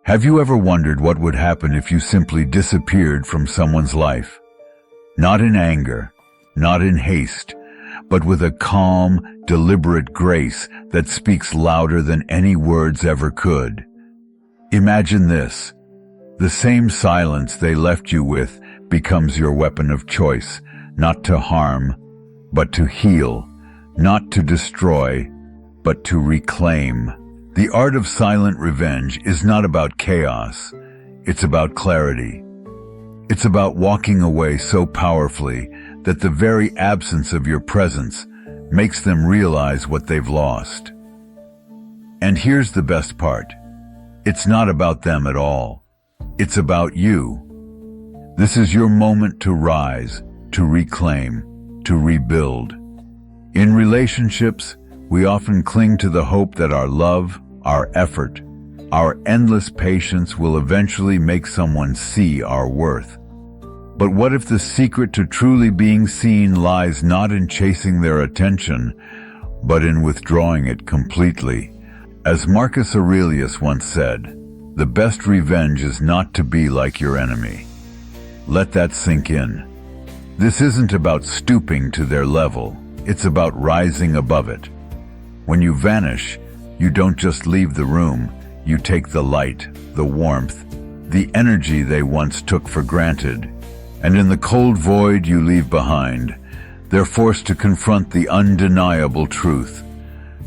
Have you ever wondered what would happen if you simply disappeared from someone's life? Not in anger, not in haste, but with a calm, deliberate grace that speaks louder than any words ever could. Imagine this. The same silence they left you with becomes your weapon of choice, not to harm, but to heal, not to destroy, but to reclaim. The art of silent revenge is not about chaos, it's about clarity. It's about walking away so powerfully that the very absence of your presence makes them realize what they've lost. And here's the best part. It's not about them at all. It's about you. This is your moment to rise, to reclaim, to rebuild. In relationships, we often cling to the hope that our love, our effort, our endless patience will eventually make someone see our worth. But what if the secret to truly being seen lies not in chasing their attention, but in withdrawing it completely? As Marcus Aurelius once said, the best revenge is not to be like your enemy. Let that sink in. This isn't about stooping to their level, it's about rising above it. When you vanish, you don't just leave the room, you take the light, the warmth, the energy they once took for granted. And in the cold void you leave behind, they're forced to confront the undeniable truth.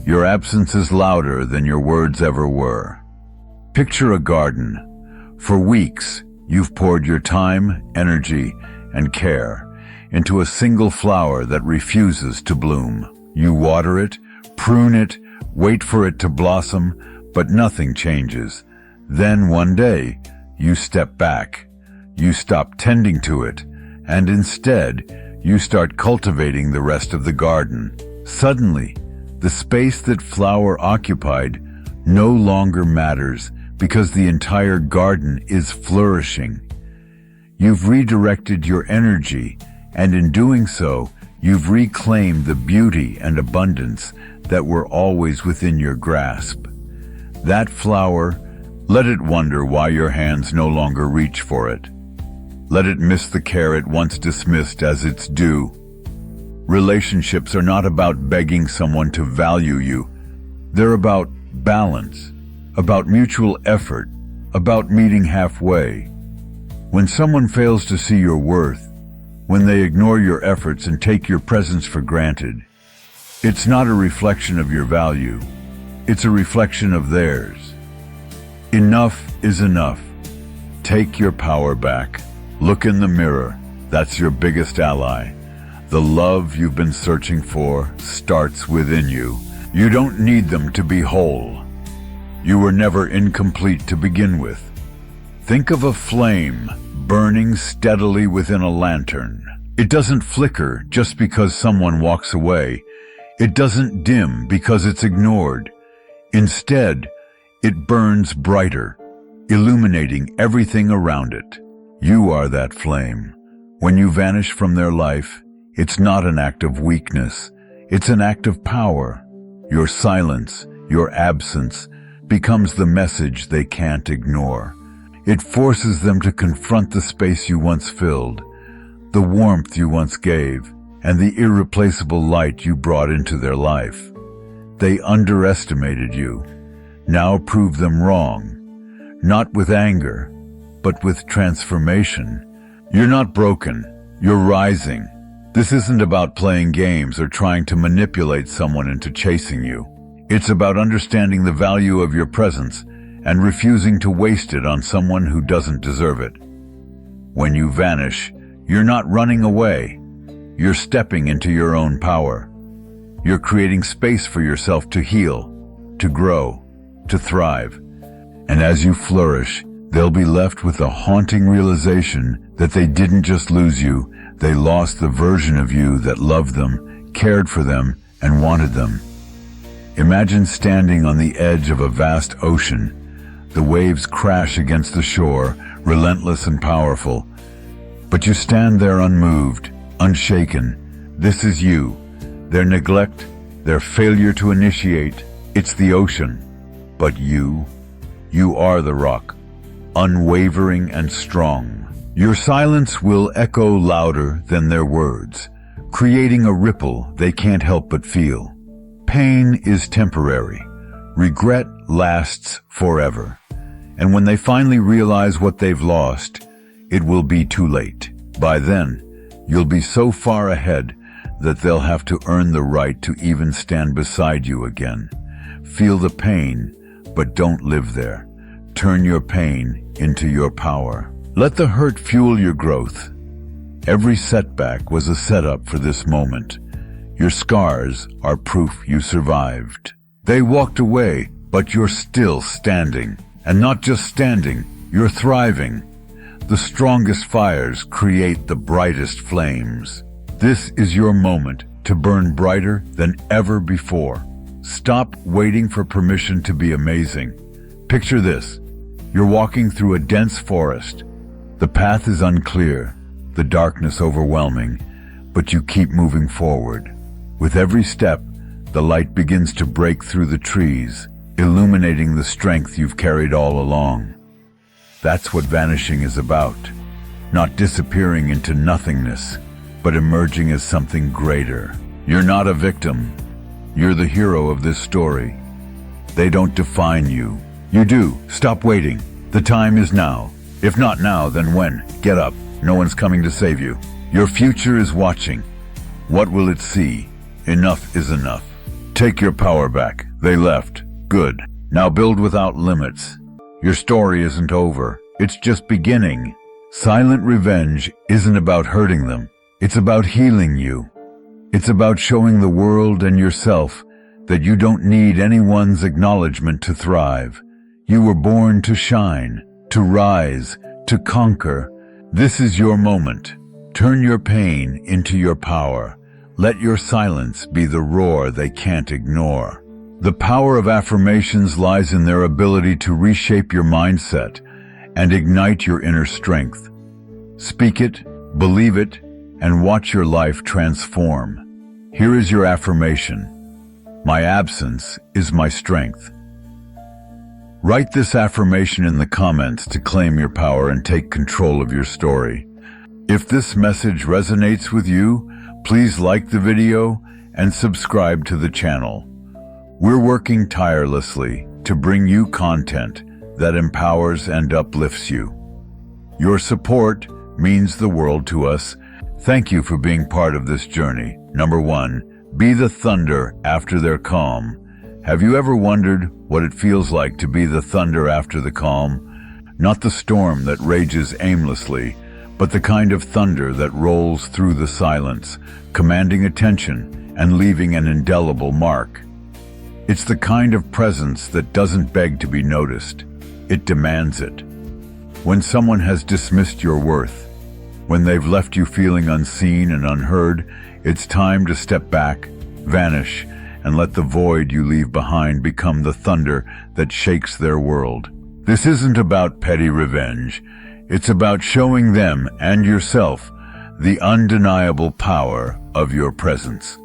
Your absence is louder than your words ever were. Picture a garden. For weeks, you've poured your time, energy, and care into a single flower that refuses to bloom. You water it, prune it, wait for it to blossom, but nothing changes. Then one day, you step back. You stop tending to it, and instead, you start cultivating the rest of the garden. Suddenly, the space that flower occupied no longer matters because the entire garden is flourishing. You've redirected your energy, and in doing so, you've reclaimed the beauty and abundance that were always within your grasp. That flower, let it wonder why your hands no longer reach for it. Let it miss the care it once dismissed as its due. Relationships are not about begging someone to value you. They're about balance, about mutual effort, about meeting halfway. When someone fails to see your worth, when they ignore your efforts and take your presence for granted, it's not a reflection of your value. It's a reflection of theirs. Enough is enough. Take your power back. Look in the mirror. That's your biggest ally. The love you've been searching for starts within you. You don't need them to be whole. You were never incomplete to begin with. Think of a flame burning steadily within a lantern. It doesn't flicker just because someone walks away. It doesn't dim because it's ignored. Instead, it burns brighter, illuminating everything around it. You are that flame. When you vanish from their life, it's not an act of weakness. It's an act of power. Your silence, your absence, becomes the message they can't ignore. It forces them to confront the space you once filled, the warmth you once gave, and the irreplaceable light you brought into their life. They underestimated you. Now prove them wrong. Not with anger, but with transformation. You're not broken. You're rising. This isn't about playing games or trying to manipulate someone into chasing you. It's about understanding the value of your presence and refusing to waste it on someone who doesn't deserve it. When you vanish, you're not running away. You're stepping into your own power. You're creating space for yourself to heal, to grow, to thrive. And as you flourish, they'll be left with a haunting realization that they didn't just lose you, they lost the version of you that loved them, cared for them, and wanted them. Imagine standing on the edge of a vast ocean. The waves crash against the shore, relentless and powerful. But you stand there unmoved, unshaken. This is you. Their neglect, their failure to initiate, it's the ocean. But you are the rock, unwavering and strong. Your silence will echo louder than their words, creating a ripple they can't help but feel. Pain is temporary. Regret lasts forever. And when they finally realize what they've lost, it will be too late. By then, you'll be so far ahead that they'll have to earn the right to even stand beside you again. Feel the pain, but don't live there. Turn your pain into your power. Let the hurt fuel your growth. Every setback was a setup for this moment. Your scars are proof you survived. They walked away, but you're still standing. And not just standing, you're thriving. The strongest fires create the brightest flames. This is your moment to burn brighter than ever before. Stop waiting for permission to be amazing. Picture this. You're walking through a dense forest. The path is unclear, the darkness overwhelming, but you keep moving forward. With every step, the light begins to break through the trees, illuminating the strength you've carried all along. That's what vanishing is about. Not disappearing into nothingness, but emerging as something greater. You're not a victim. You're the hero of this story. They don't define you. You do. Stop waiting. The time is now. If not now, then when? Get up. No one's coming to save you. Your future is watching. What will it see? Enough is enough. Take your power back. They left. Good. Now build without limits. Your story isn't over. It's just beginning. Silent revenge isn't about hurting them. It's about healing you. It's about showing the world and yourself that you don't need anyone's acknowledgement to thrive. You were born to shine, to rise, to conquer. This is your moment. Turn your pain into your power. Let your silence be the roar they can't ignore. The power of affirmations lies in their ability to reshape your mindset and ignite your inner strength. Speak it, believe it, and watch your life transform. Here is your affirmation. My absence is my strength. Write this affirmation in the comments to claim your power and take control of your story. If this message resonates with you, please like the video and subscribe to the channel. We're working tirelessly to bring you content that empowers and uplifts you. Your support means the world to us. Thank you for being part of this journey. Number 1, be the thunder after their calm. Have you ever wondered what it feels like to be the thunder after the calm? Not the storm that rages aimlessly, but the kind of thunder that rolls through the silence, commanding attention and leaving an indelible mark. It's the kind of presence that doesn't beg to be noticed. It demands it. When someone has dismissed your worth, when they've left you feeling unseen and unheard, it's time to step back, vanish, and let the void you leave behind become the thunder that shakes their world. This isn't about petty revenge. It's about showing them and yourself the undeniable power of your presence.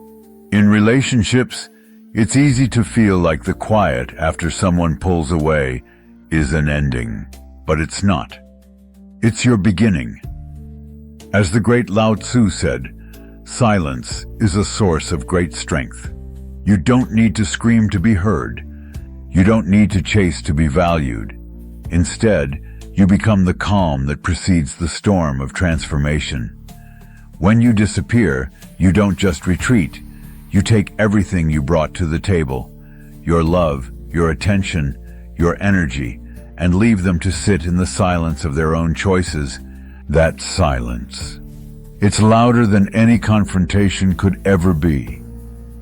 In relationships, it's easy to feel like the quiet after someone pulls away is an ending, but it's not. It's your beginning. As the great Lao Tzu said, silence is a source of great strength. You don't need to scream to be heard. You don't need to chase to be valued. Instead, you become the calm that precedes the storm of transformation. When you disappear, you don't just retreat. You take everything you brought to the table, your love, your attention, your energy, and leave them to sit in the silence of their own choices. That silence. It's louder than any confrontation could ever be.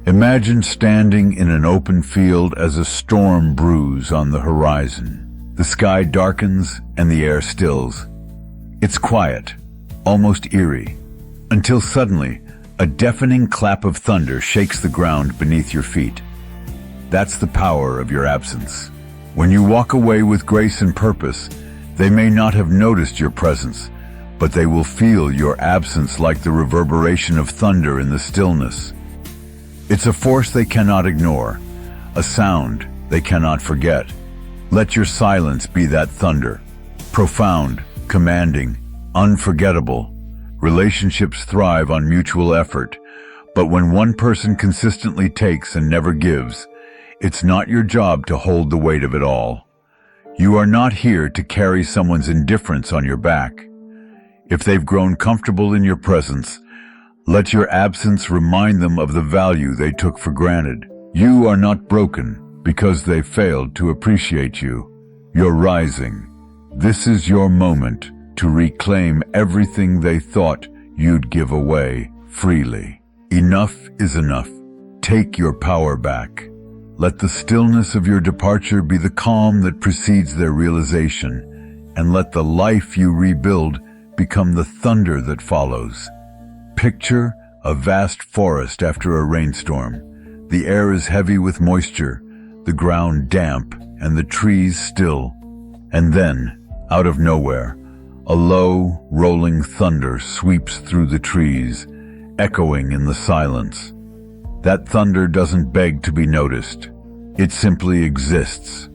Imagine standing in an open field as a storm brews on the horizon. The sky darkens and the air stills. It's quiet, almost eerie, until suddenly a deafening clap of thunder shakes the ground beneath your feet. That's the power of your absence. When you walk away with grace and purpose, they may not have noticed your presence, but they will feel your absence like the reverberation of thunder in the stillness. It's a force they cannot ignore, a sound they cannot forget. Let your silence be that thunder. Profound, commanding, unforgettable. Relationships thrive on mutual effort, but when one person consistently takes and never gives, it's not your job to hold the weight of it all. You are not here to carry someone's indifference on your back. If they've grown comfortable in your presence, let your absence remind them of the value they took for granted. You are not broken because they failed to appreciate you. You're rising. This is your moment to reclaim everything they thought you'd give away freely. Enough is enough. Take your power back. Let the stillness of your departure be the calm that precedes their realization, and let the life you rebuild become the thunder that follows. Picture a vast forest after a rainstorm. The air is heavy with moisture, the ground damp, and the trees still. And then, out of nowhere, a low, rolling thunder sweeps through the trees, echoing in the silence. That thunder doesn't beg to be noticed. It simply exists,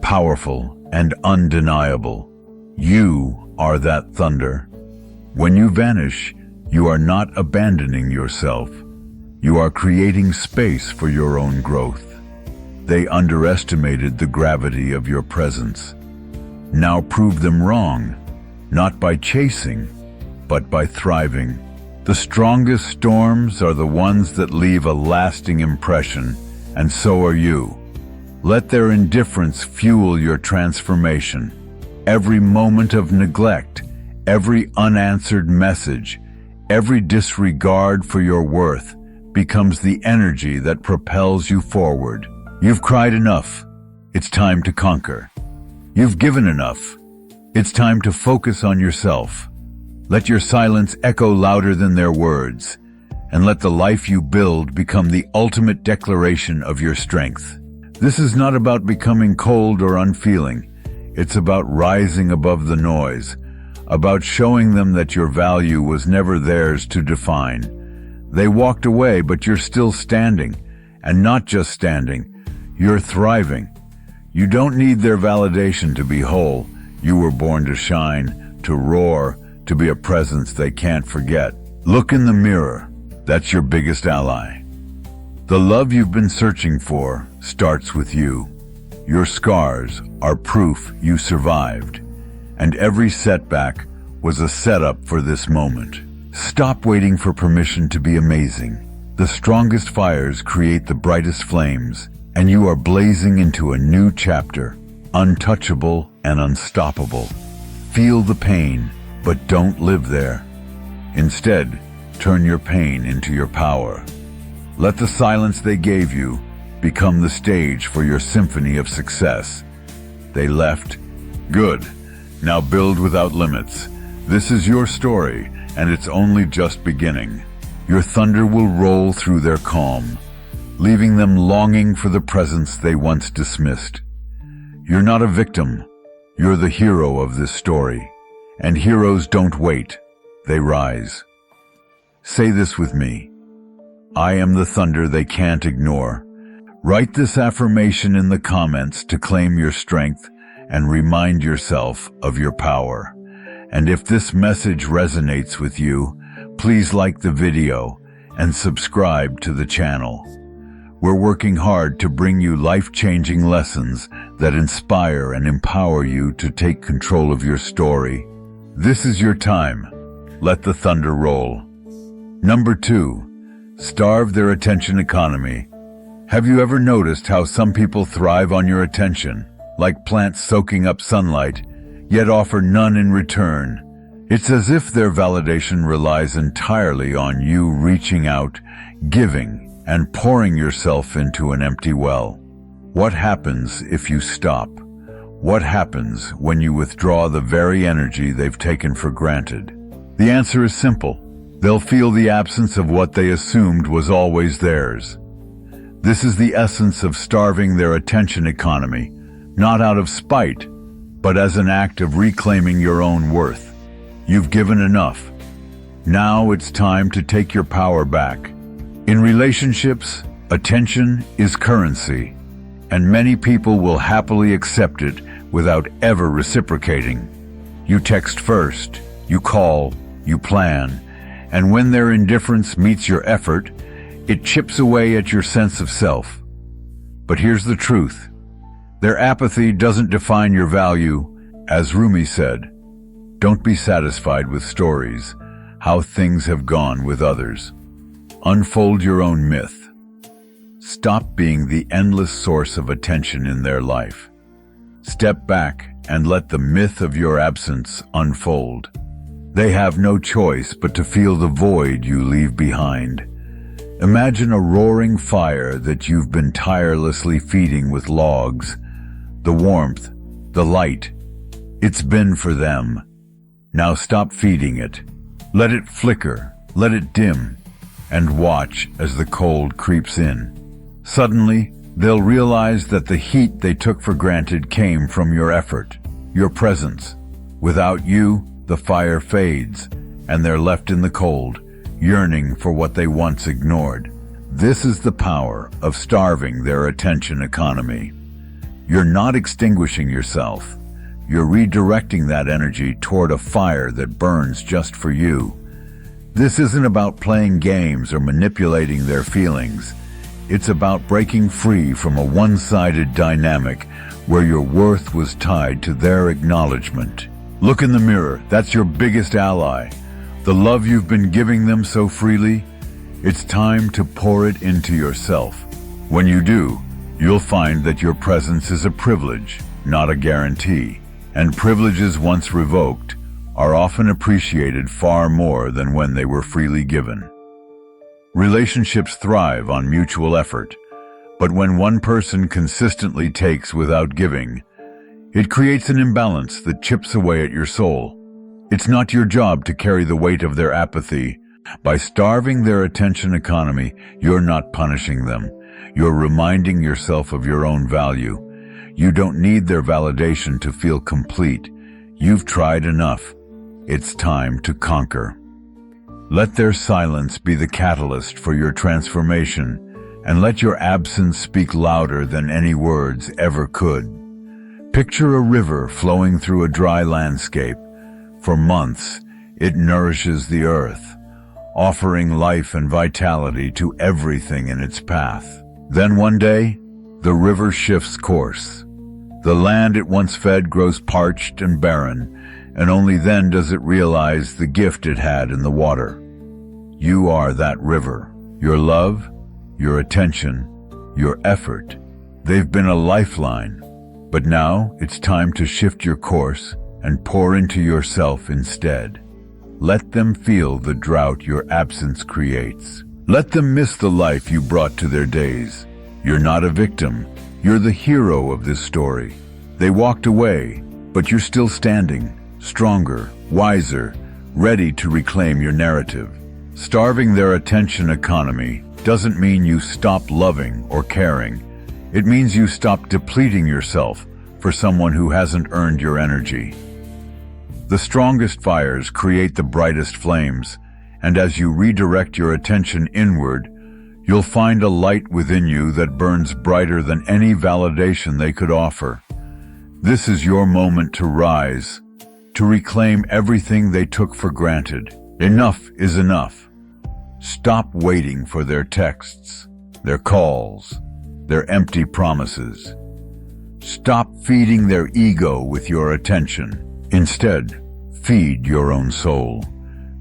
powerful and undeniable. You are that thunder. When you vanish, you are not abandoning yourself. You are creating space for your own growth. They underestimated the gravity of your presence. Now prove them wrong, not by chasing, but by thriving. The strongest storms are the ones that leave a lasting impression, and so are you. Let their indifference fuel your transformation. Every moment of neglect, every unanswered message, every disregard for your worth becomes the energy that propels you forward. You've cried enough. It's time to conquer. You've given enough. It's time to focus on yourself. Let your silence echo louder than their words, and let the life you build become the ultimate declaration of your strength. This is not about becoming cold or unfeeling. It's about rising above the noise, about showing them that your value was never theirs to define. They walked away, but you're still standing, and not just standing, you're thriving. You don't need their validation to be whole. You were born to shine, to roar, to be a presence they can't forget. Look in the mirror. That's your biggest ally. The love you've been searching for starts with you. Your scars are proof you survived, and every setback was a setup for this moment. Stop waiting for permission to be amazing. The strongest fires create the brightest flames, and you are blazing into a new chapter, untouchable and unstoppable. Feel the pain, but don't live there. Instead, turn your pain into your power. Let the silence they gave you become the stage for your symphony of success. They left. Good. Now build without limits. This is your story, and it's only just beginning. Your thunder will roll through their calm, leaving them longing for the presence they once dismissed. You're not a victim. You're the hero of this story. And heroes don't wait. They rise. Say this with me. I am the thunder they can't ignore. Write this affirmation in the comments to claim your strength and remind yourself of your power. And if this message resonates with you, please like the video and subscribe to the channel. We're working hard to bring you life-changing lessons that inspire and empower you to take control of your story. This is your time. Let the thunder roll. Number 2, starve their attention economy. Have you ever noticed how some people thrive on your attention, like plants soaking up sunlight, yet offer none in return? It's as if their validation relies entirely on you reaching out, giving, and pouring yourself into an empty well. What happens if you stop? What happens when you withdraw the very energy they've taken for granted? The answer is simple. They'll feel the absence of what they assumed was always theirs. This is the essence of starving their attention economy, not out of spite, but as an act of reclaiming your own worth. You've given enough. Now it's time to take your power back. In relationships, attention is currency, and many people will happily accept it without ever reciprocating. You text first, you call, you plan, and when their indifference meets your effort, it chips away at your sense of self. But here's the truth. Their apathy doesn't define your value. As Rumi said, don't be satisfied with stories, how things have gone with others. Unfold your own myth. Stop being the endless source of attention in their life. Step back and let the myth of your absence unfold. They have no choice but to feel the void you leave behind. Imagine a roaring fire that you've been tirelessly feeding with logs. The warmth, the light, it's been for them. Now stop feeding it. Let it flicker, let it dim, and watch as the cold creeps in. Suddenly, they'll realize that the heat they took for granted came from your effort, your presence. Without you, the fire fades, and they're left in the cold, yearning for what they once ignored. This is the power of starving their attention economy. You're not extinguishing yourself. You're redirecting that energy toward a fire that burns just for you. This isn't about playing games or manipulating their feelings. It's about breaking free from a one-sided dynamic where your worth was tied to their acknowledgement. Look in the mirror. That's your biggest ally. The love you've been giving them so freely, it's time to pour it into yourself. When you do, you'll find that your presence is a privilege, not a guarantee. And privileges once revoked are often appreciated far more than when they were freely given. Relationships thrive on mutual effort, but when one person consistently takes without giving, it creates an imbalance that chips away at your soul. It's not your job to carry the weight of their apathy. By starving their attention economy, you're not punishing them. You're reminding yourself of your own value. You don't need their validation to feel complete. You've tried enough. It's time to conquer. Let their silence be the catalyst for your transformation, and let your absence speak louder than any words ever could. Picture a river flowing through a dry landscape. For months, it nourishes the earth, offering life and vitality to everything in its path. Then one day, the river shifts course. The land it once fed grows parched and barren, and only then does it realize the gift it had in the water. You are that river. Your love, your attention, your effort, they've been a lifeline. But now it's time to shift your course and pour into yourself instead. Let them feel the drought your absence creates. Let them miss the life you brought to their days. You're not a victim. You're the hero of this story. They walked away, but you're still standing, stronger, wiser, ready to reclaim your narrative. Starving their attention economy doesn't mean you stop loving or caring. It means you stop depleting yourself for someone who hasn't earned your energy. The strongest fires create the brightest flames, and as you redirect your attention inward, you'll find a light within you that burns brighter than any validation they could offer. This is your moment to rise, to reclaim everything they took for granted. Enough is enough. Stop waiting for their texts, their calls, their empty promises. Stop feeding their ego with your attention. Instead, feed your own soul.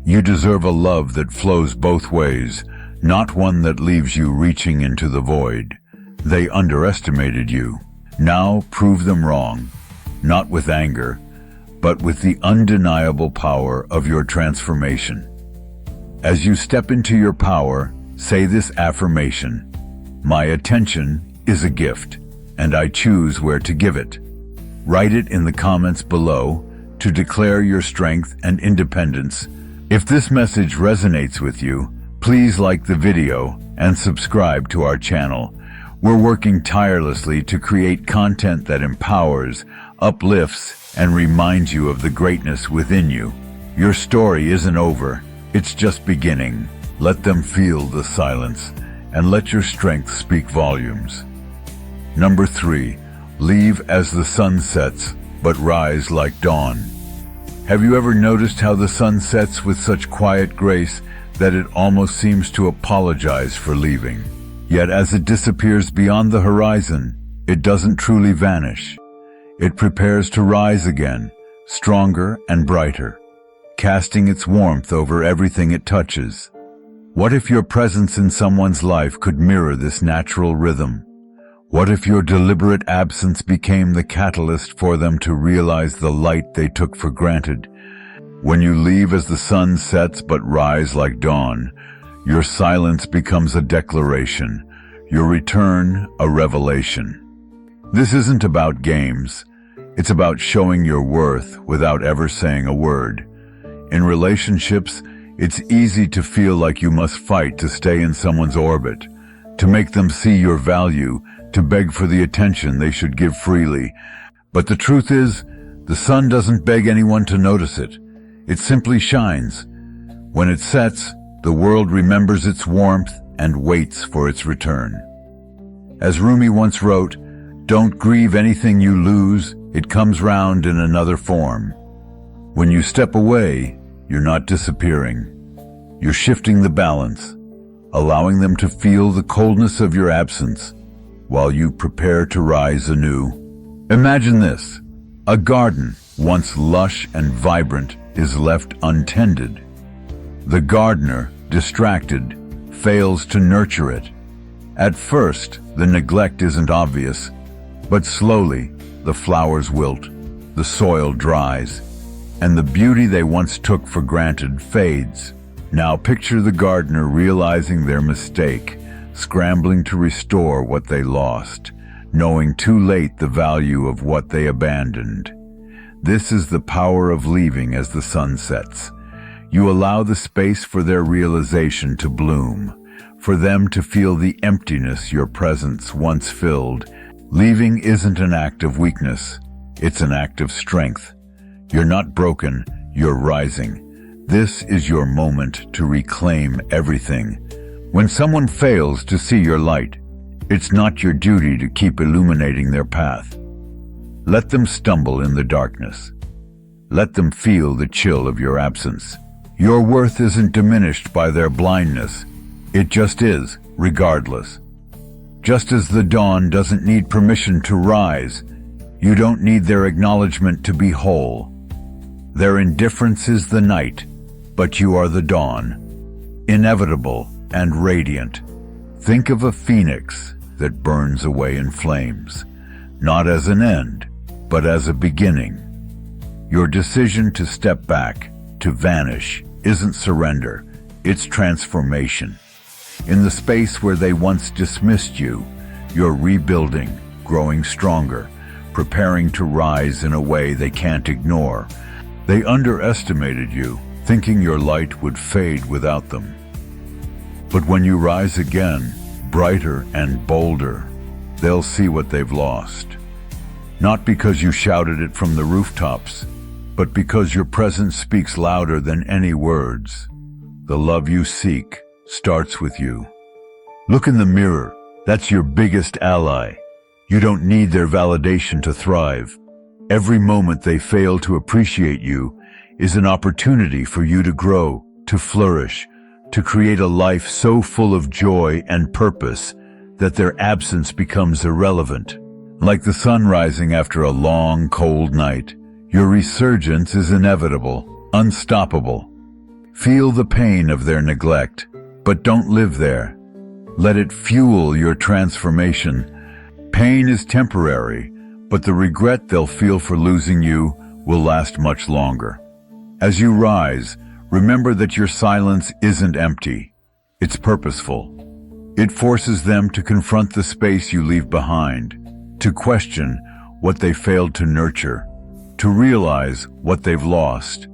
You deserve a love that flows both ways, not one that leaves you reaching into the void. They underestimated you. Now prove them wrong, not with anger, but with the undeniable power of your transformation. As you step into your power, say this affirmation: my attention is a gift, and I choose where to give it. Write it in the comments below to declare your strength and independence. If this message resonates with you, please like the video and subscribe to our channel. We're working tirelessly to create content that empowers, uplifts, and reminds you of the greatness within you. Your story isn't over, it's just beginning. Let them feel the silence, and let your strength speak volumes. Number 3, leave as the sun sets, but rise like dawn. Have you ever noticed how the sun sets with such quiet grace that it almost seems to apologize for leaving? Yet as it disappears beyond the horizon, it doesn't truly vanish. It prepares to rise again, stronger and brighter, casting its warmth over everything it touches. What if your presence in someone's life could mirror this natural rhythm? What if your deliberate absence became the catalyst for them to realize the light they took for granted? When you leave as the sun sets but rise like dawn, your silence becomes a declaration, your return a revelation. This isn't about games. It's about showing your worth without ever saying a word. In relationships, it's easy to feel like you must fight to stay in someone's orbit, to make them see your value, to beg for the attention they should give freely. But the truth is, the sun doesn't beg anyone to notice it. It simply shines. When it sets, the world remembers its warmth and waits for its return. As Rumi once wrote, "Don't grieve anything you lose, it comes round in another form." When you step away, you're not disappearing. You're shifting the balance, allowing them to feel the coldness of your absence while you prepare to rise anew. Imagine this: a garden, once lush and vibrant, is left untended. The gardener, distracted, fails to nurture it. At first, the neglect isn't obvious, but slowly, the flowers wilt, the soil dries, and the beauty they once took for granted fades. Now picture the gardener realizing their mistake, scrambling to restore what they lost, knowing too late the value of what they abandoned. This is the power of leaving as the sun sets. You allow the space for their realization to bloom, for them to feel the emptiness your presence once filled. Leaving isn't an act of weakness, it's an act of strength. You're not broken, you're rising. This is your moment to reclaim everything. When someone fails to see your light, it's not your duty to keep illuminating their path. Let them stumble in the darkness. Let them feel the chill of your absence. Your worth isn't diminished by their blindness. It just is, regardless. Just as the dawn doesn't need permission to rise, you don't need their acknowledgement to be whole. Their indifference is the night, but you are the dawn, inevitable and radiant. Think of a phoenix that burns away in flames, not as an end, but as a beginning. Your decision to step back, to vanish, isn't surrender, it's transformation. In the space where they once dismissed you, you're rebuilding, growing stronger, preparing to rise in a way they can't ignore. They underestimated you, thinking your light would fade without them. But when you rise again, brighter and bolder, they'll see what they've lost. Not because you shouted it from the rooftops, but because your presence speaks louder than any words. The love you seek starts with you. Look in the mirror. That's your biggest ally. You don't need their validation to thrive. Every moment they fail to appreciate you is an opportunity for you to grow, to flourish, to create a life so full of joy and purpose that their absence becomes irrelevant. Like the sun rising after a long, cold night, your resurgence is inevitable, unstoppable. Feel the pain of their neglect, but don't live there. Let it fuel your transformation. Pain is temporary, but the regret they'll feel for losing you will last much longer. As you rise, remember that your silence isn't empty. It's purposeful. It forces them to confront the space you leave behind, to question what they failed to nurture, to realize what they've lost.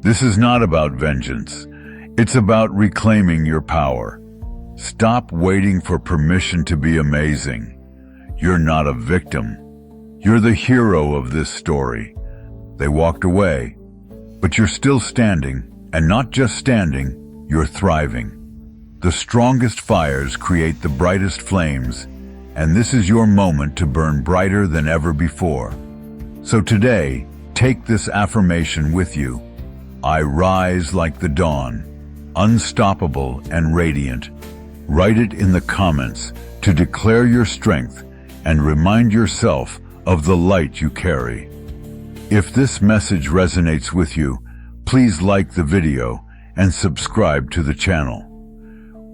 This is not about vengeance. It's about reclaiming your power. Stop waiting for permission to be amazing. You're not a victim. You're the hero of this story. They walked away, but you're still standing, and not just standing, you're thriving. The strongest fires create the brightest flames, and this is your moment to burn brighter than ever before. So today, Take this affirmation with you. I rise like the dawn, unstoppable and radiant. Write it in the comments to declare your strength and remind yourself of the light you carry. If this message resonates with you, please like the video and subscribe to the channel.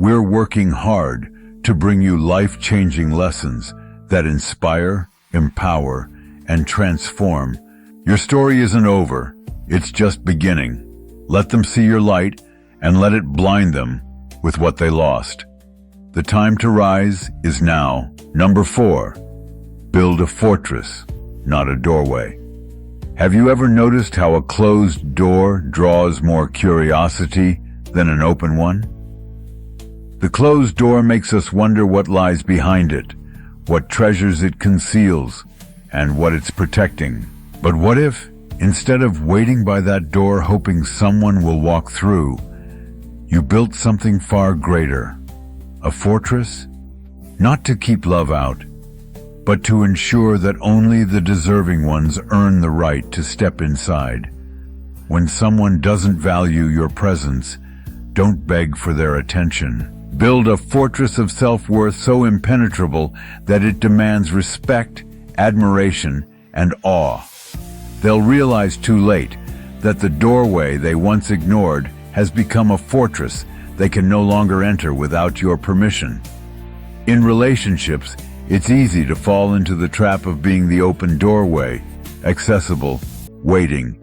We're working hard to bring you life-changing lessons that inspire, empower, and transform. Your story isn't over, it's just beginning. Let them see your light and let it blind them with what they lost. The time to rise is now. Number 4, build a fortress, not a doorway. Have you ever noticed how a closed door draws more curiosity than an open one? The closed door makes us wonder what lies behind it, what treasures it conceals, and what it's protecting. But what if, instead of waiting by that door hoping someone will walk through, you built something far greater? A fortress? Not to keep love out, but to ensure that only the deserving ones earn the right to step inside. When someone doesn't value your presence, don't beg for their attention. Build a fortress of self-worth so impenetrable that it demands respect, admiration, and awe. They'll realize too late that the doorway they once ignored has become a fortress they can no longer enter without your permission. In relationships, it's easy to fall into the trap of being the open doorway, accessible, waiting,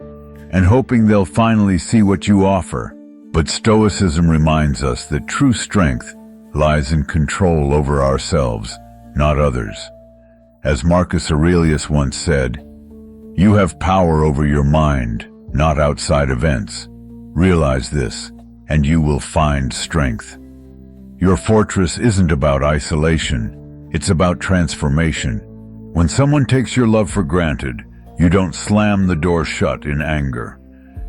and hoping they'll finally see what you offer. But Stoicism reminds us that true strength lies in control over ourselves, not others. As Marcus Aurelius once said, "You have power over your mind, not outside events. Realize this, and you will find strength." Your fortress isn't about isolation, it's about transformation. When someone takes your love for granted, you don't slam the door shut in anger.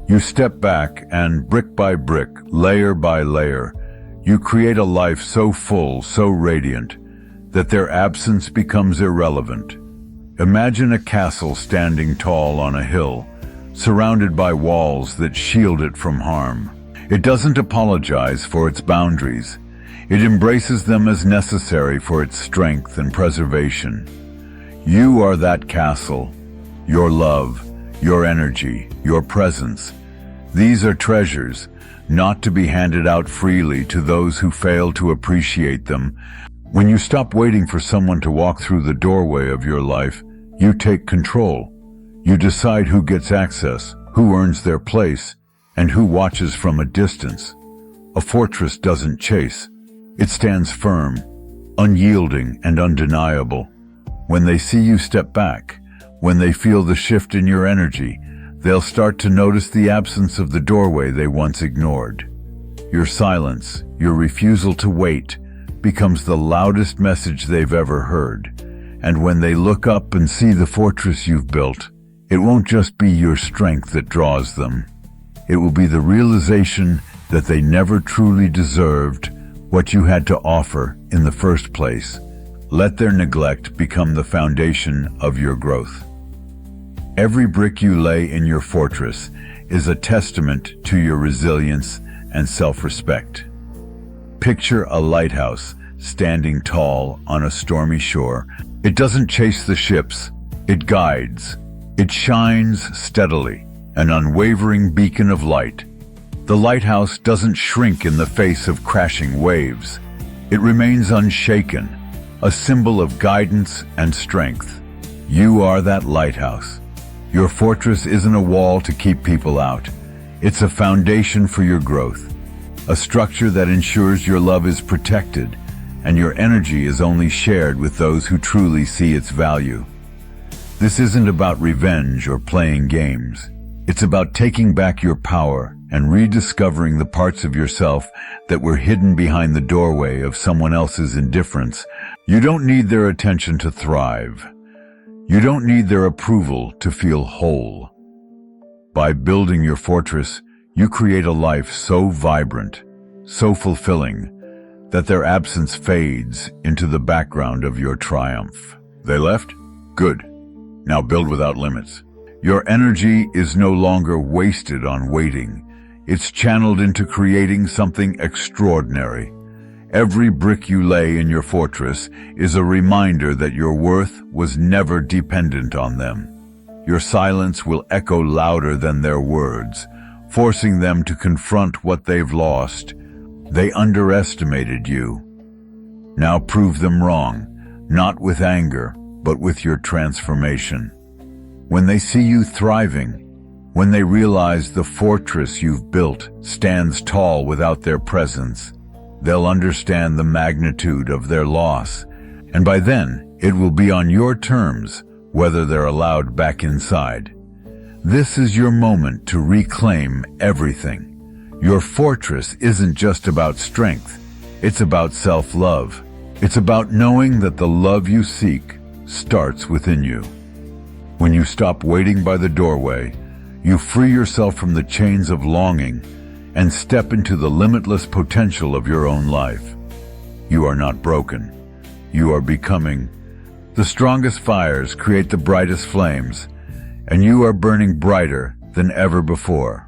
You step back and, brick by brick, layer by layer, you create a life so full, so radiant, that their absence becomes irrelevant. Imagine a castle standing tall on a hill, surrounded by walls that shield it from harm. It doesn't apologize for its boundaries. It embraces them as necessary for its strength and preservation. You are that castle. Your love, your energy, your presence. These are treasures, not to be handed out freely to those who fail to appreciate them. When you stop waiting for someone to walk through the doorway of your life, you take control. You decide who gets access, who earns their place, and who watches from a distance. A fortress doesn't chase. It stands firm, unyielding and undeniable. When they see you step back, when they feel the shift in your energy, they'll start to notice the absence of the doorway they once ignored. Your silence, your refusal to wait, becomes the loudest message they've ever heard. And when they look up and see the fortress you've built, it won't just be your strength that draws them. It will be the realization that they never truly deserved what you had to offer in the first place. Let their neglect become the foundation of your growth. Every brick you lay in your fortress is a testament to your resilience and self-respect. Picture a lighthouse standing tall on a stormy shore. It doesn't chase the ships, it guides. It shines steadily, an unwavering beacon of light. The lighthouse doesn't shrink in the face of crashing waves. It remains unshaken, a symbol of guidance and strength. You are that lighthouse. Your fortress isn't a wall to keep people out. It's a foundation for your growth, a structure that ensures your love is protected and your energy is only shared with those who truly see its value. This isn't about revenge or playing games. It's about taking back your power and rediscovering the parts of yourself that were hidden behind the doorway of someone else's indifference. You don't need their attention to thrive. You don't need their approval to feel whole. By building your fortress, you create a life so vibrant, so fulfilling, that their absence fades into the background of your triumph. They left? Good. Now build without limits. Your energy is no longer wasted on waiting. It's channeled into creating something extraordinary. Every brick you lay in your fortress is a reminder that your worth was never dependent on them. Your silence will echo louder than their words, forcing them to confront what they've lost. They underestimated you. Now prove them wrong, not with anger, but with your transformation. When they see you thriving, when they realize the fortress you've built stands tall without their presence, they'll understand the magnitude of their loss, and by then it will be on your terms whether they're allowed back inside. This is your moment to reclaim everything. Your fortress isn't just about strength, it's about self-love. It's about knowing that the love you seek starts within you. When you stop waiting by the doorway, you free yourself from the chains of longing and step into the limitless potential of your own life. You are not broken. You are becoming. The strongest fires create the brightest flames, and you are burning brighter than ever before.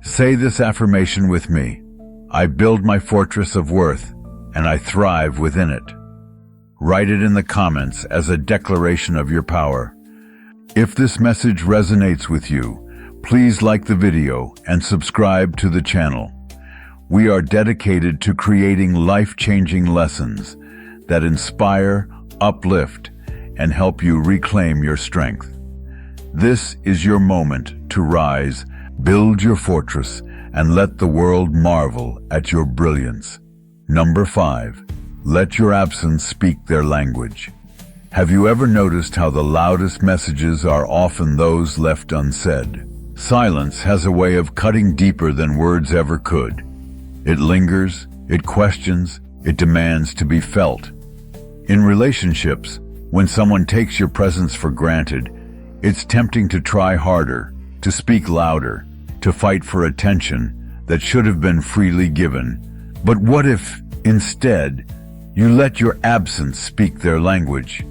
Say this affirmation with me. I build my fortress of worth, and I thrive within it. Write it in the comments as a declaration of your power. If this message resonates with you, please like the video and subscribe to the channel. We are dedicated to creating life-changing lessons that inspire, uplift, and help you reclaim your strength. This is your moment to rise, build your fortress, and let the world marvel at your brilliance. Number 5. Let your absence speak their language. Have you ever noticed how the loudest messages are often those left unsaid? Silence has a way of cutting deeper than words ever could. It lingers, it questions, it demands to be felt. In relationships, when someone takes your presence for granted, it's tempting to try harder, to speak louder, to fight for attention that should have been freely given. But what if, instead, you let your absence speak their language?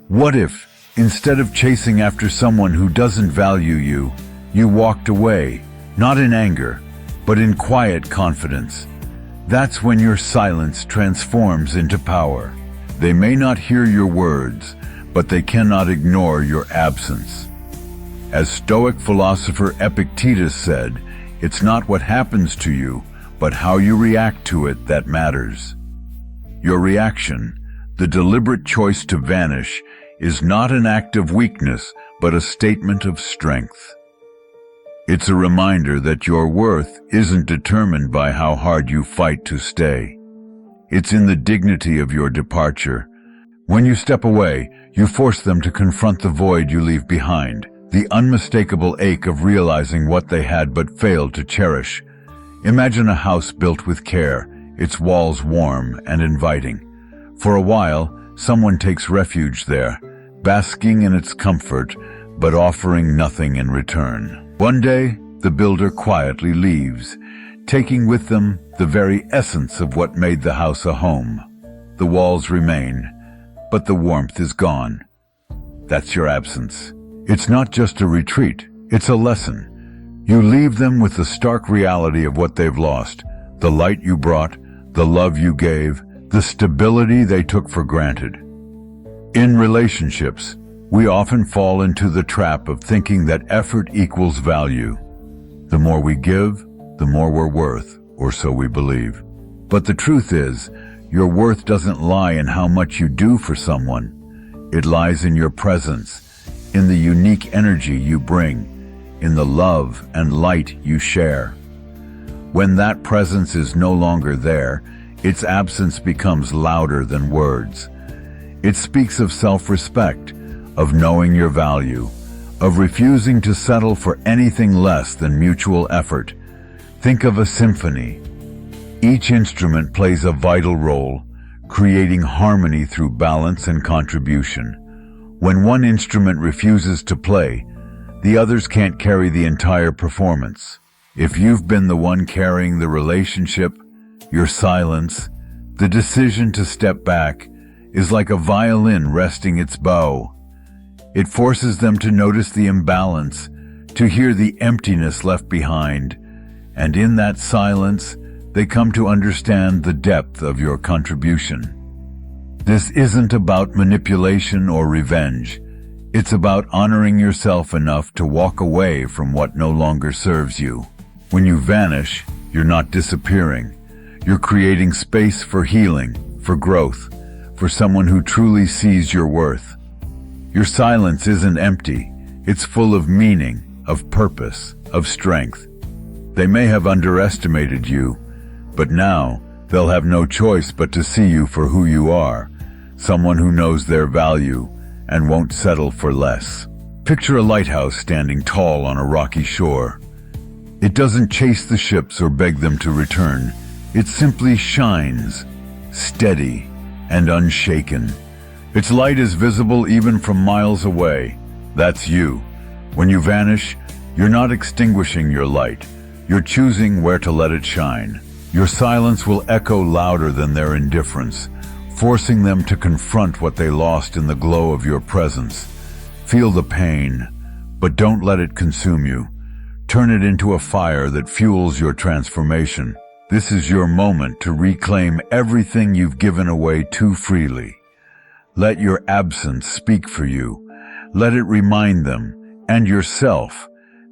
What if, instead of chasing after someone who doesn't value you, you walked away, not in anger, but in quiet confidence? That's when your silence transforms into power. They may not hear your words, but they cannot ignore your absence. As Stoic philosopher Epictetus said, it's not what happens to you, but how you react to it that matters. Your reaction, the deliberate choice to vanish, is not an act of weakness, but a statement of strength. It's a reminder that your worth isn't determined by how hard you fight to stay. It's in the dignity of your departure. When you step away, you force them to confront the void you leave behind, the unmistakable ache of realizing what they had but failed to cherish. Imagine a house built with care, its walls warm and inviting. For a while, someone takes refuge there, basking in its comfort, but offering nothing in return. One day, the builder quietly leaves, taking with them the very essence of what made the house a home. The walls remain, but the warmth is gone. That's your absence. It's not just a retreat, it's a lesson. You leave them with the stark reality of what they've lost, the light you brought, the love you gave, the stability they took for granted. In relationships, we often fall into the trap of thinking that effort equals value. The more we give, the more we're worth, or so we believe. But the truth is, your worth doesn't lie in how much you do for someone. It lies in your presence, in the unique energy you bring, in the love and light you share. When that presence is no longer there, its absence becomes louder than words. It speaks of self-respect, of knowing your value, of refusing to settle for anything less than mutual effort. Think of a symphony. Each instrument plays a vital role, creating harmony through balance and contribution. When one instrument refuses to play, the others can't carry the entire performance. If you've been the one carrying the relationship, your silence, the decision to step back, is like a violin resting its bow. It forces them to notice the imbalance, to hear the emptiness left behind, and in that silence, they come to understand the depth of your contribution. This isn't about manipulation or revenge. It's about honoring yourself enough to walk away from what no longer serves you. When you vanish, you're not disappearing. You're creating space for healing, for growth, for someone who truly sees your worth. Your silence isn't empty. It's full of meaning, of purpose, of strength. They may have underestimated you, but now they'll have no choice but to see you for who you are, someone who knows their value and won't settle for less. Picture a lighthouse standing tall on a rocky shore. It doesn't chase the ships or beg them to return. It simply shines, steady and unshaken. Its light is visible even from miles away. That's you. When you vanish, you're not extinguishing your light. You're choosing where to let it shine. Your silence will echo louder than their indifference, forcing them to confront what they lost in the glow of your presence. Feel the pain, but don't let it consume you. Turn it into a fire that fuels your transformation. This is your moment to reclaim everything you've given away too freely. Let your absence speak for you. Let it remind them, and yourself,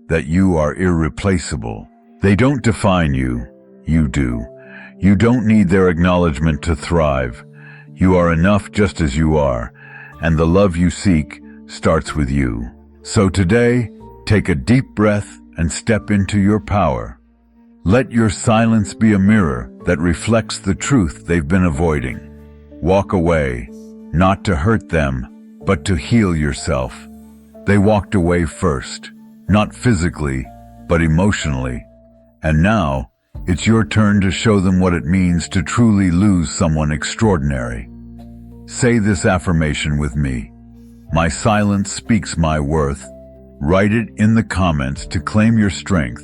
that you are irreplaceable. They don't define you, you do. You don't need their acknowledgement to thrive. You are enough just as you are, and the love you seek starts with you. So today, take a deep breath and step into your power. Let your silence be a mirror that reflects the truth they've been avoiding. Walk away, not to hurt them, but to heal yourself. They walked away first, not physically, but emotionally. And now, it's your turn to show them what it means to truly lose someone extraordinary. Say this affirmation with me. My silence speaks my worth. Write it in the comments to claim your strength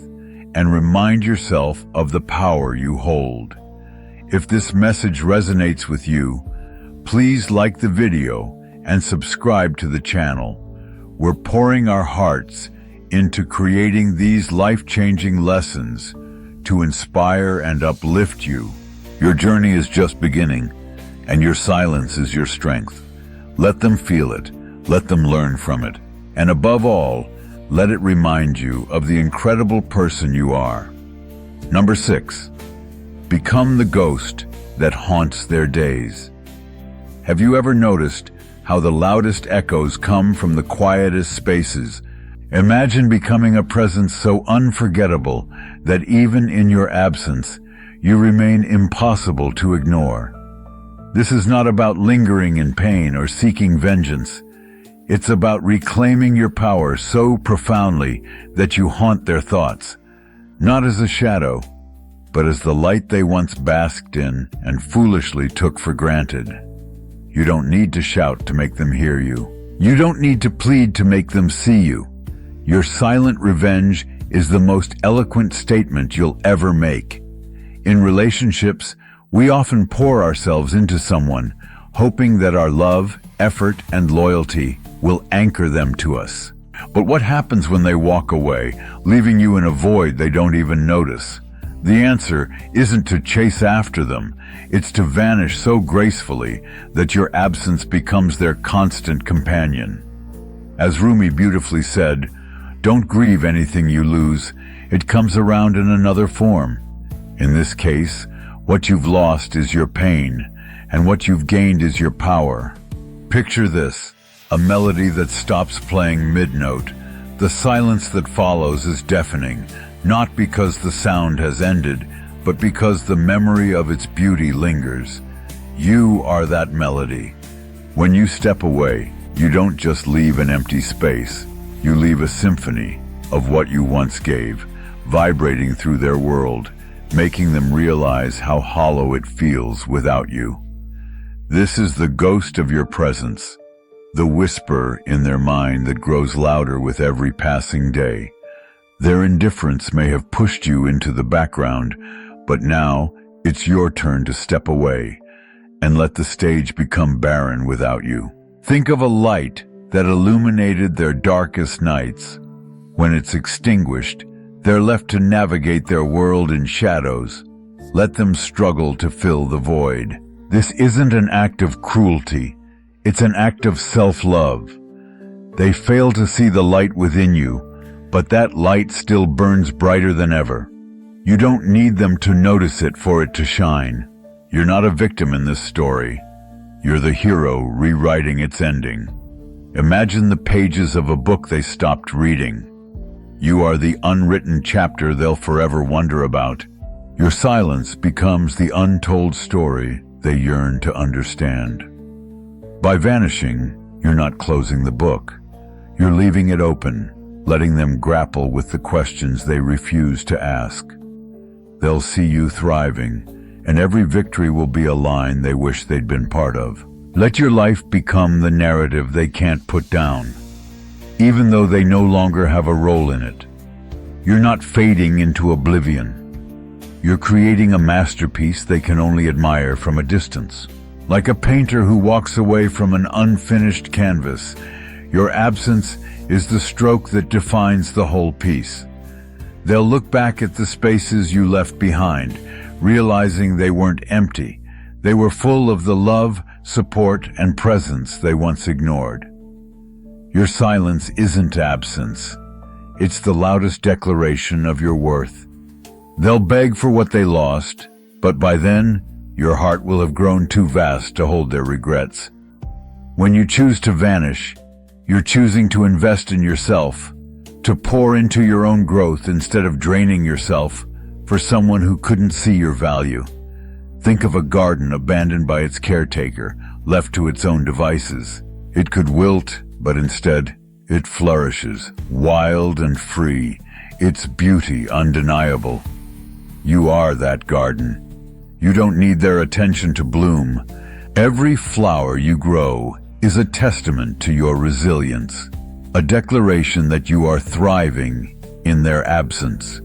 and remind yourself of the power you hold. If this message resonates with you, please like the video and subscribe to the channel. We're pouring our hearts into creating these life-changing lessons to inspire and uplift you. Your journey is just beginning, and your silence is your strength. Let them feel it, let them learn from it, and above all, let it remind you of the incredible person you are. Number 6, become the ghost that haunts their days. Have you ever noticed how the loudest echoes come from the quietest spaces? Imagine becoming a presence so unforgettable that even in your absence, you remain impossible to ignore. This is not about lingering in pain or seeking vengeance. It's about reclaiming your power so profoundly that you haunt their thoughts, not as a shadow, but as the light they once basked in and foolishly took for granted. You don't need to shout to make them hear you. You don't need to plead to make them see you. Your silent revenge is the most eloquent statement you'll ever make. In relationships, we often pour ourselves into someone, hoping that our love, effort, and loyalty will anchor them to us. But what happens when they walk away, leaving you in a void they don't even notice? The answer isn't to chase after them. It's to vanish so gracefully that your absence becomes their constant companion. As Rumi beautifully said, "Don't grieve anything you lose. It comes around in another form." In this case, what you've lost is your pain, and what you've gained is your power. Picture this, a melody that stops playing mid-note. The silence that follows is deafening, not because the sound has ended, but because the memory of its beauty lingers. You are that melody. When you step away, you don't just leave an empty space. You leave a symphony of what you once gave, vibrating through their world, making them realize how hollow it feels without you. This is the ghost of your presence, the whisper in their mind that grows louder with every passing day. Their indifference may have pushed you into the background, but now it's your turn to step away and let the stage become barren without you. Think of a light that illuminated their darkest nights. When it's extinguished, they're left to navigate their world in shadows. Let them struggle to fill the void. This isn't an act of cruelty. It's an act of self-love. They fail to see the light within you, but that light still burns brighter than ever. You don't need them to notice it for it to shine. You're not a victim in this story. You're the hero rewriting its ending. Imagine the pages of a book they stopped reading. You are the unwritten chapter they'll forever wonder about. Your silence becomes the untold story they yearn to understand. By vanishing, you're not closing the book. You're leaving it open, letting them grapple with the questions they refuse to ask. They'll see you thriving, and every victory will be a line they wish they'd been part of. Let your life become the narrative they can't put down, even though they no longer have a role in it. You're not fading into oblivion. You're creating a masterpiece they can only admire from a distance. Like a painter who walks away from an unfinished canvas, your absence is the stroke that defines the whole piece. They'll look back at the spaces you left behind, realizing they weren't empty. They were full of the love, support, and presence they once ignored. Your silence isn't absence. It's the loudest declaration of your worth. They'll beg for what they lost, but by then, your heart will have grown too vast to hold their regrets. When you choose to vanish, you're choosing to invest in yourself, to pour into your own growth instead of draining yourself for someone who couldn't see your value. Think of a garden abandoned by its caretaker, left to its own devices. It could wilt, but instead, it flourishes, wild and free, its beauty undeniable. You are that garden. You don't need their attention to bloom. Every flower you grow is a testament to your resilience, a declaration that you are thriving in their absence.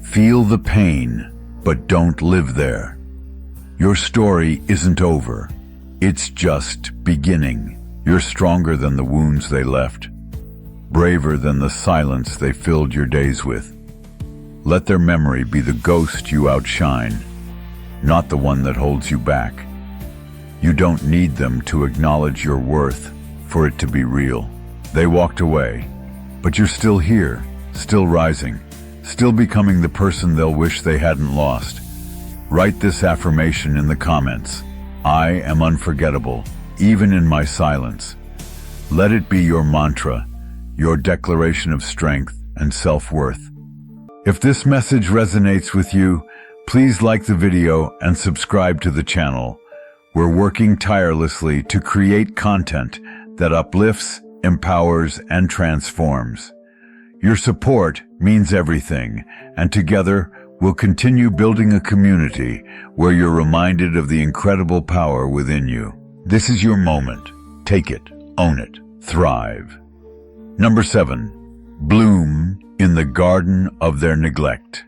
Feel the pain, but don't live there. Your story isn't over. It's just beginning. You're stronger than the wounds they left, braver than the silence they filled your days with. Let their memory be the ghost you outshine, not the one that holds you back. You don't need them to acknowledge your worth for it to be real. They walked away, but you're still here, still rising, still becoming the person they'll wish they hadn't lost. Write this affirmation in the comments. I am unforgettable, even in my silence. Let it be your mantra, your declaration of strength and self-worth. If this message resonates with you, please like the video and subscribe to the channel. We're working tirelessly to create content that uplifts, empowers, and transforms. Your support means everything, and together we'll continue building a community where you're reminded of the incredible power within you. This is your moment. Take it, own it, thrive. Number 7, bloom in the garden of their neglect.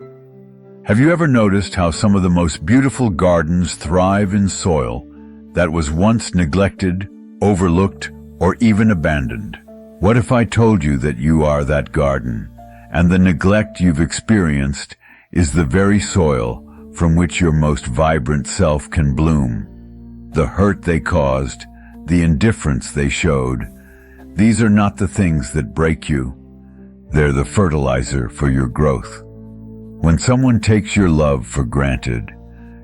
Have you ever noticed how some of the most beautiful gardens thrive in soil that was once neglected, overlooked, or even abandoned? What if I told you that you are that garden, and the neglect you've experienced is the very soil from which your most vibrant self can bloom? The hurt they caused, the indifference they showed, these are not the things that break you. They're the fertilizer for your growth. When someone takes your love for granted,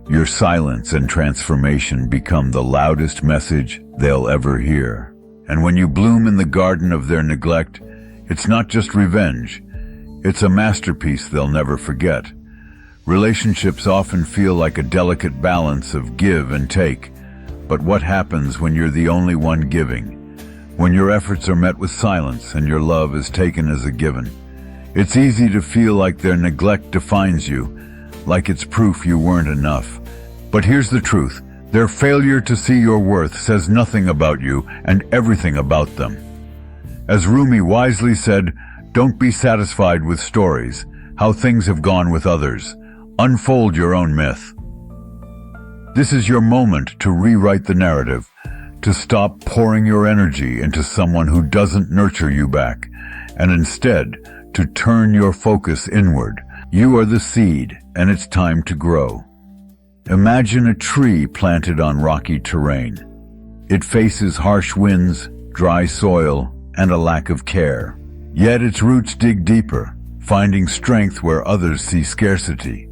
your silence and transformation become the loudest message they'll ever hear. And when you bloom in the garden of their neglect, it's not just revenge. It's a masterpiece they'll never forget. Relationships often feel like a delicate balance of give and take. But what happens when you're the only one giving? When your efforts are met with silence and your love is taken as a given? It's easy to feel like their neglect defines you, like it's proof you weren't enough. But here's the truth. Their failure to see your worth says nothing about you and everything about them. As Rumi wisely said, don't be satisfied with stories, how things have gone with others. Unfold your own myth. This is your moment to rewrite the narrative, to stop pouring your energy into someone who doesn't nurture you back, and instead to turn your focus inward. You are the seed, and it's time to grow. Imagine a tree planted on rocky terrain. It faces harsh winds, dry soil, and a lack of care. Yet its roots dig deeper, finding strength where others see scarcity.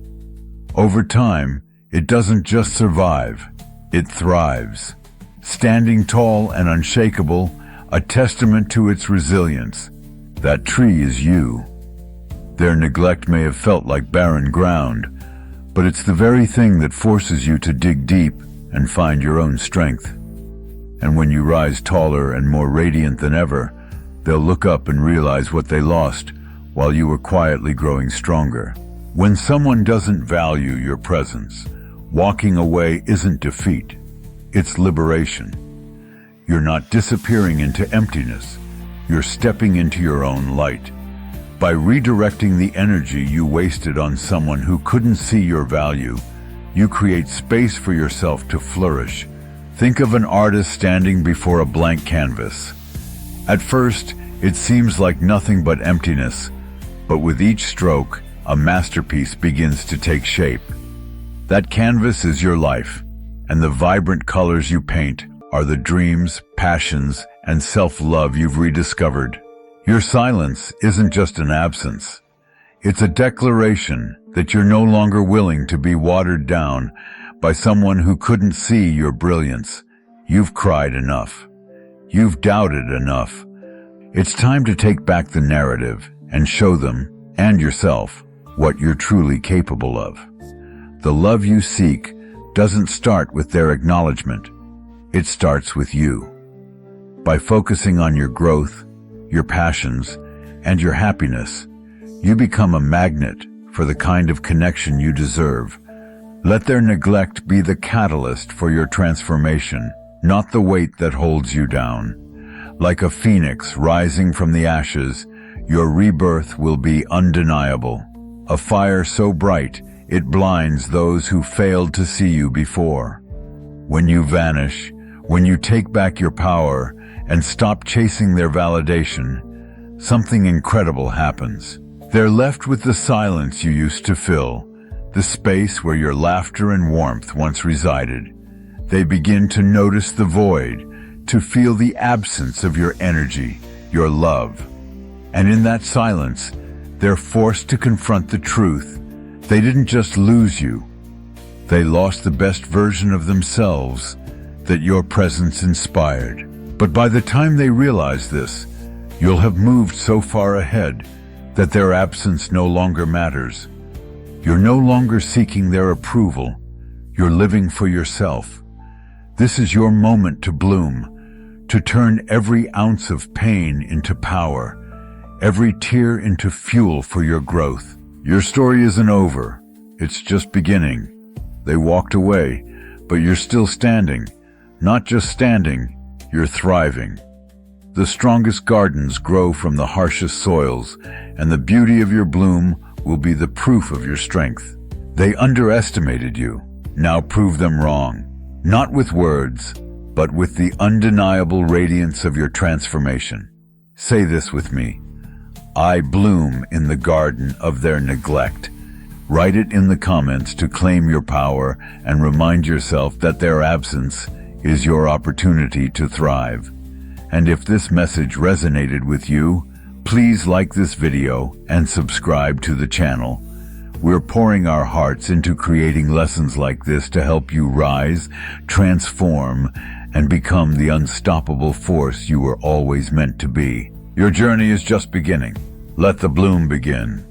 Over time, it doesn't just survive, it thrives. Standing tall and unshakable, a testament to its resilience. That tree is you. Their neglect may have felt like barren ground, but it's the very thing that forces you to dig deep and find your own strength. And when you rise taller and more radiant than ever, they'll look up and realize what they lost while you were quietly growing stronger. When someone doesn't value your presence, walking away isn't defeat, it's liberation. You're not disappearing into emptiness, you're stepping into your own light. By redirecting the energy you wasted on someone who couldn't see your value, you create space for yourself to flourish. Think of an artist standing before a blank canvas. At first, it seems like nothing but emptiness, but with each stroke, a masterpiece begins to take shape. That canvas is your life, and the vibrant colors you paint are the dreams, passions, and self-love you've rediscovered. Your silence isn't just an absence. It's a declaration that you're no longer willing to be watered down by someone who couldn't see your brilliance. You've cried enough. You've doubted enough. It's time to take back the narrative and show them, and yourself, what you're truly capable of. The love you seek doesn't start with their acknowledgement. It starts with you. By focusing on your growth, your passions, and your happiness, you become a magnet for the kind of connection you deserve. Let their neglect be the catalyst for your transformation, not the weight that holds you down. Like a phoenix rising from the ashes, your rebirth will be undeniable. A fire so bright, it blinds those who failed to see you before. When you vanish, when you take back your power and stop chasing their validation, something incredible happens. They're left with the silence you used to fill, the space where your laughter and warmth once resided. They begin to notice the void, to feel the absence of your energy, your love. And in that silence, they're forced to confront the truth. They didn't just lose you. They lost the best version of themselves that your presence inspired. But by the time they realize this, you'll have moved so far ahead that their absence no longer matters. You're no longer seeking their approval. You're living for yourself. This is your moment to bloom, to turn every ounce of pain into power, every tear into fuel for your growth. Your story isn't over. It's just beginning. They walked away, but you're still standing. Not just standing, you're thriving. The strongest gardens grow from the harshest soils, and the beauty of your bloom will be the proof of your strength. They underestimated you. Now prove them wrong. Not with words, but with the undeniable radiance of your transformation. Say this with me. I bloom in the garden of their neglect. Write it in the comments to claim your power and remind yourself that their absence is your opportunity to thrive. And if this message resonated with you, please like this video and subscribe to the channel. We're pouring our hearts into creating lessons like this to help you rise, transform, and become the unstoppable force you were always meant to be. Your journey is just beginning. Let the bloom begin.